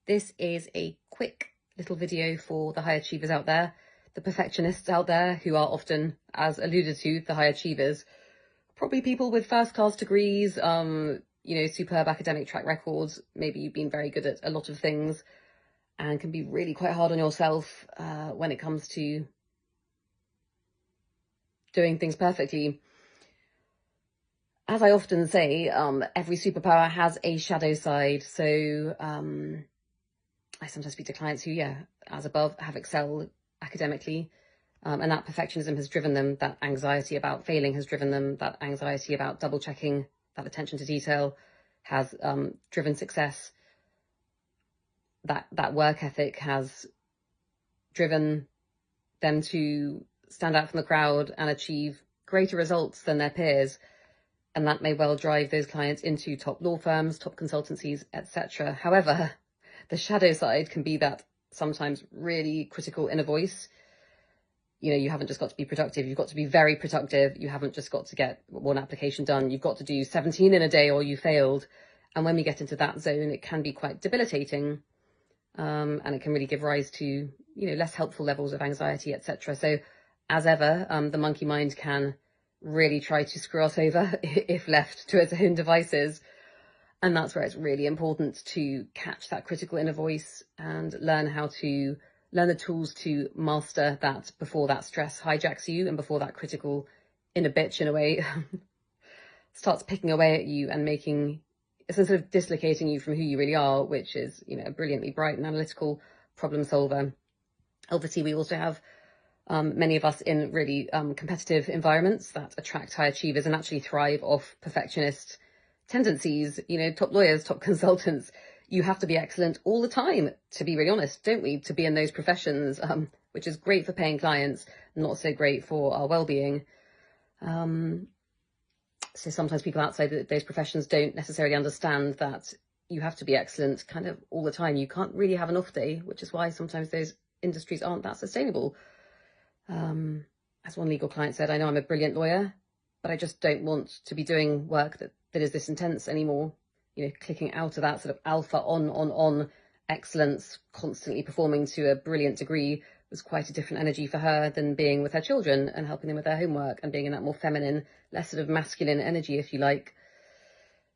This is a quick little video for the high achievers out there, the perfectionists out there who are often, as alluded to, the high achievers, probably people with first-class degrees, superb academic track records. Maybe you've been very good at a lot of things and can be really quite hard on yourself when it comes to doing things perfectly. As I often say, every superpower has a shadow side. So I sometimes speak to clients who, as above, have excelled academically. And that perfectionism has driven them, that anxiety about failing has driven them, that anxiety about double checking, that attention to detail has driven success. That work ethic has driven them to stand out from the crowd and achieve greater results than their peers. And that may well drive those clients into top law firms, top consultancies, etc. However, the shadow side can be that sometimes really critical inner voice. You haven't just got to be productive, you've got to be very productive. You haven't just got to get one application done, you've got to do 17 in a day or you failed. And when we get into that zone, it can be quite debilitating. And it can really give rise to, less helpful levels of anxiety, etc. So as ever, the monkey mind can really try to screw us over if left to its own devices. And that's where it's really important to catch that critical inner voice and learn the tools to master that before that stress hijacks you and before that critical inner bitch, in a way, starts picking away at you and sort of dislocating you from who you really are, which is, a brilliantly bright and analytical problem solver. Obviously, we also have many of us in really competitive environments that attract high achievers and actually thrive off perfectionist tendencies. Top lawyers, top consultants, you have to be excellent all the time, to be really honest, don't we, to be in those professions, which is great for paying clients, not so great for our well-being. So sometimes people outside those professions don't necessarily understand that you have to be excellent kind of all the time. You can't really have an off day, which is why sometimes those industries aren't that sustainable. As one legal client said, I know I'm a brilliant lawyer, but I just don't want to be doing work that is this intense anymore. Clicking out of that sort of alpha on excellence, constantly performing to a brilliant degree was quite a different energy for her than being with her children and helping them with their homework and being in that more feminine, less sort of masculine energy, if you like.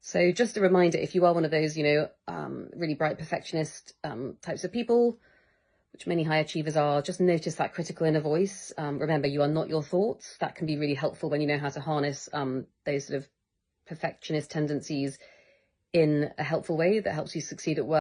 So just a reminder, if you are one of those, really bright perfectionist types of people, which many high achievers are, just notice that critical inner voice. Remember, you are not your thoughts. That can be really helpful when you know how to harness those sort of perfectionist tendencies in a helpful way that helps you succeed at work.